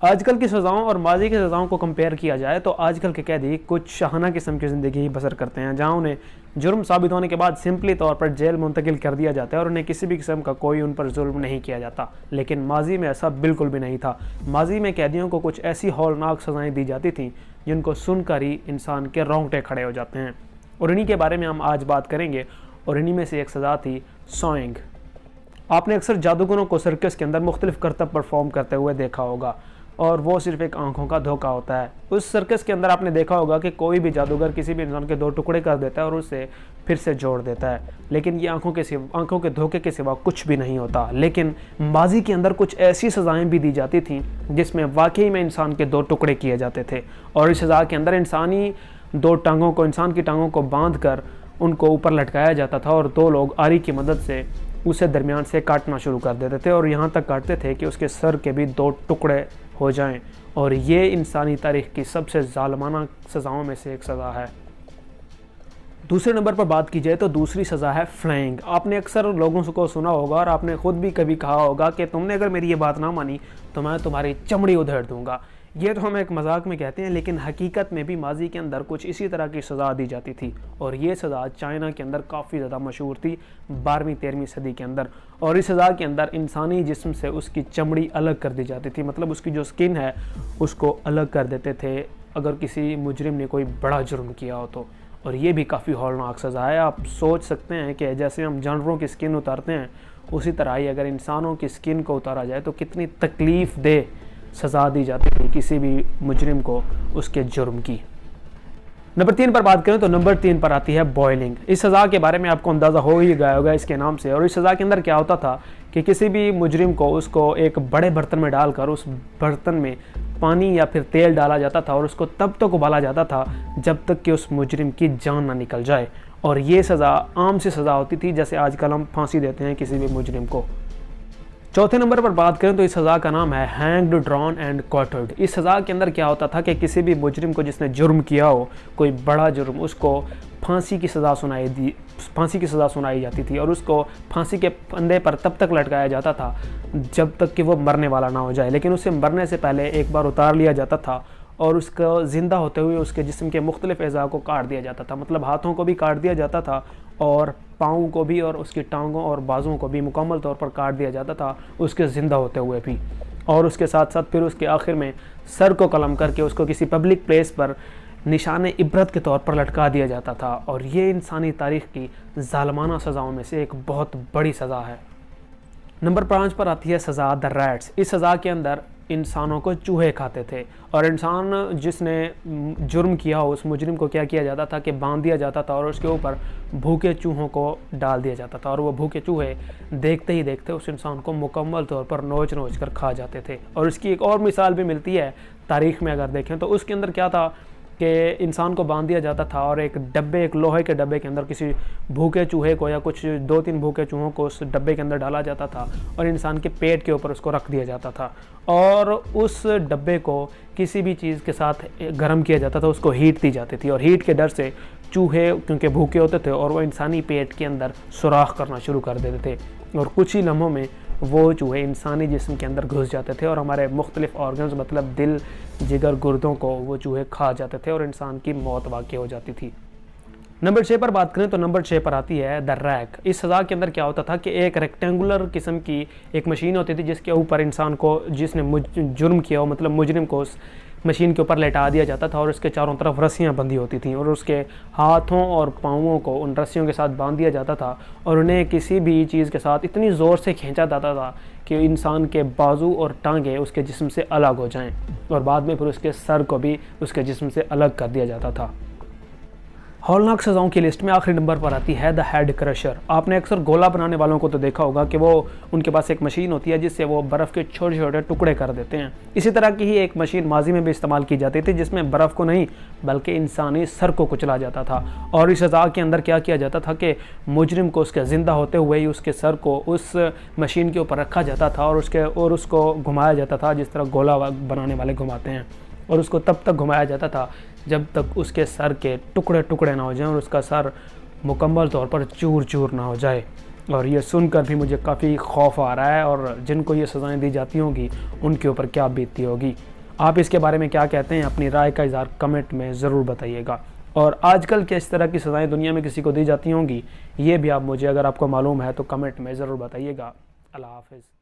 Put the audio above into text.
आजकल की सज़ाओं और माजी की सज़ाओं को कंपेयर किया जाए तो आजकल के कैदी कुछ शाहाना किस्म की ज़िंदगी ही बसर करते हैं, जहां उन्हें जुर्म साबित होने के बाद सिंपली तौर पर जेल मुंतकिल कर दिया जाता है और उन्हें किसी भी किस्म का कोई उन पर जुल्म नहीं किया जाता। लेकिन माजी में ऐसा बिल्कुल भी नहीं था। माजी में कैदियों को कुछ ऐसी हौलनाक सज़ाएँ दी जाती थीं जिनको सुनकर ही इंसान के रोंगटे खड़े हो जाते हैं, और इन्हीं के बारे में हम आज बात करेंगे। और इन्हीं में से एक सज़ा थी सॉइंग। आपने अक्सर जादूगरों को सर्कस के अंदर मुख्तलिफ करतब परफॉर्म करते हुए देखा होगा, और वो सिर्फ एक आंखों का धोखा होता है। उस सर्कस के अंदर आपने देखा होगा कि कोई भी जादूगर किसी भी इंसान के दो टुकड़े कर देता है और उसे फिर से जोड़ देता है, लेकिन ये आंखों के धोखे के सिवा कुछ भी नहीं होता। लेकिन माजी के अंदर कुछ ऐसी सज़ाएं भी दी जाती थीं जिसमें वाकई में इंसान के दो टुकड़े किए जाते थे, और इस सज़ा के अंदर इंसान की टांगों को बांध कर उनको ऊपर लटकाया जाता था और दो लोग आरी की मदद से उसे दरमियान से काटना शुरू कर देते थे, और यहाँ तक काटते थे कि उसके सर के भी दो टुकड़े हो जाएं। और ये इंसानी तारीख की सबसे ज़ालिमाना सज़ाओं में से एक सज़ा है। दूसरे नंबर पर बात की जाए तो दूसरी सज़ा है फ्लेइंग। आपने अक्सर लोगों को सुना होगा और आपने ख़ुद भी कभी कहा होगा कि तुमने अगर मेरी ये बात ना मानी तो मैं तुम्हारी चमड़ी उधेड़ दूंगा। ये तो हम एक मजाक में कहते हैं, लेकिन हकीकत में भी माजी के अंदर कुछ इसी तरह की सज़ा दी जाती थी, और ये सज़ा चाइना के अंदर काफ़ी ज़्यादा मशहूर थी 12वीं-13वीं सदी के अंदर। और इस सज़ा के अंदर इंसानी जिस्म से उसकी चमड़ी अलग कर दी जाती थी, मतलब उसकी जो स्किन है उसको अलग कर देते थे अगर किसी मुजरिम ने कोई बड़ा जुर्म किया हो तो। और ये भी काफ़ी हौलनाक सज़ा है। आप सोच सकते हैं कि जैसे हम जानवरों की स्किन उतारते हैं, उसी तरह ही अगर इंसानों की स्किन को उतारा जाए तो कितनी तकलीफ़ दे सज़ा दी जाती थी किसी भी मुजरिम को उसके जुर्म की। नंबर 3 पर बात करें तो नंबर 3 पर आती है बॉयलिंग। इस सज़ा के बारे में आपको अंदाज़ा हो ही गया होगा इसके नाम से। और इस सज़ा के अंदर क्या होता था कि किसी भी मुजरिम को उसको एक बड़े बर्तन में डालकर उस बर्तन में पानी या फिर तेल डाला जाता था और उसको तब तक उबाला जाता था जब तक कि उस मुजरिम की जान ना निकल जाए। और ये सज़ा आम सी सज़ा होती थी, जैसे आजकल हम फांसी देते हैं किसी भी मुजरिम को। चौथे नंबर पर बात करें तो इस सज़ा का नाम है हैंग्ड, ड्रॉन एंड क्वार्टर्ड। इस सज़ा के अंदर क्या होता था कि किसी भी मुजरिम को जिसने जुर्म किया हो, कोई बड़ा जुर्म, उसको फांसी की सज़ा सुनाई जाती थी, और उसको फांसी के फंदे पर तब तक लटकाया जाता था जब तक कि वो मरने वाला ना हो जाए। लेकिन उसे मरने से पहले एक बार उतार लिया जाता था और उसको ज़िंदा होते हुए उसके जिस्म के मुख्तलिफ अज़ा को काट दिया जाता था, मतलब हाथों को भी काट दिया जाता था और पाँव को भी और उसकी टांगों और बाजुओं को भी मुकम्मल तौर पर काट दिया जाता था उसके ज़िंदा होते हुए भी। और उसके साथ साथ फिर उसके आखिर में सर को कलम करके उसको किसी पब्लिक प्लेस पर निशान इबरत के तौर पर लटका दिया जाता था। और ये इंसानी तारीख़ की ज़ालिमाना सज़ाओं में से एक बहुत बड़ी सज़ा है। नंबर 5 पर आती है सज़ा द रैट्स। इस सज़ा के अंदर इंसानों को चूहे खाते थे, और इंसान जिसने जुर्म किया हो उस मुजरिम को क्या किया जाता था कि बांध दिया जाता था और उसके ऊपर भूखे चूहों को डाल दिया जाता था, और वो भूखे चूहे देखते ही देखते उस इंसान को मुकम्मल तौर पर नोच नोच कर खा जाते थे। और इसकी एक और मिसाल भी मिलती है तारीख़ में, अगर देखें तो उसके अंदर क्या था कि इंसान को बांध दिया जाता था और एक लोहे के डब्बे के अंदर किसी भूखे चूहे को या कुछ 2-3 भूखे चूहों को उस डब्बे के अंदर डाला जाता था और इंसान के पेट के ऊपर उसको रख दिया जाता था, और उस डब्बे को किसी भी चीज़ के साथ गर्म किया जाता था, उसको हीट दी जाती थी, और हीट के डर से चूहे क्योंकि भूखे होते थे और वो इंसानी पेट के अंदर सुराख करना शुरू कर देते थे, और कुछ ही लम्हों में वो चूहे इंसानी जिस्म के अंदर घुस जाते थे और हमारे मुख्तलिफ ऑर्गन्स मतलब दिल, जिगर, गुर्दों को वो चूहे खा जाते थे और इंसान की मौत वाक़ई हो जाती थी। नंबर 6 पर बात करें तो नंबर 6 पर आती है द रैक। इस सज़ा के अंदर क्या होता था कि एक रेक्टेंगुलर किस्म की एक मशीन होती थी जिसके ऊपर इंसान को, जिसने जुर्म किया हो मतलब मुजरिम को, उस मशीन के ऊपर लेटा दिया जाता था और उसके चारों तरफ रस्सियाँ बंधी होती थीं, और उसके हाथों और पाँवों को उन रस्सियों के साथ बांध दिया जाता था और उन्हें किसी भी चीज़ के साथ इतनी ज़ोर से खींचा जाता था कि इंसान के बाजू और टांगें उसके जिस्म से अलग हो जाएं, और बाद में फिर उसके सर को भी उसके जिस्म से अलग कर दिया जाता था। हौलनाक सज़ाओं की लिस्ट में आखिरी नंबर पर आती है द हेड क्रशर। आपने अक्सर गोला बनाने वालों को तो देखा होगा कि वो उनके पास एक मशीन होती है जिससे वो बर्फ़ के छोटे छोटे टुकड़े कर देते हैं। इसी तरह की ही एक मशीन माजी में भी इस्तेमाल की जाती थी जिसमें बर्फ़ को नहीं बल्कि इंसानी सर को कुचला जाता था। और इस सज़ा के अंदर क्या किया जाता था कि मुजरिम को उसके ज़िंदा होते हुए ही उसके सर को उस मशीन के ऊपर रखा जाता था और उसको घुमाया जाता था जिस तरह गोला बनाने वाले घुमाते हैं, और उसको तब तक घुमाया जाता था जब तक उसके सर के टुकड़े टुकड़े ना हो जाएं और उसका सर मुकम्मल तौर पर चूर चूर ना हो जाए। और ये सुनकर भी मुझे काफ़ी खौफ आ रहा है, और जिनको ये सज़ाएं दी जाती होंगी उनके ऊपर क्या बीतती होगी। आप इसके बारे में क्या कहते हैं, अपनी राय का इज़हार कमेंट में ज़रूर बताइएगा। और आजकल क्या इस तरह की सज़ाएं दुनिया में किसी को दी जाती होंगी, ये भी आप मुझे, अगर आपको मालूम है तो कमेंट में ज़रूर बताइएगा। अल्लाह हाफ़िज़।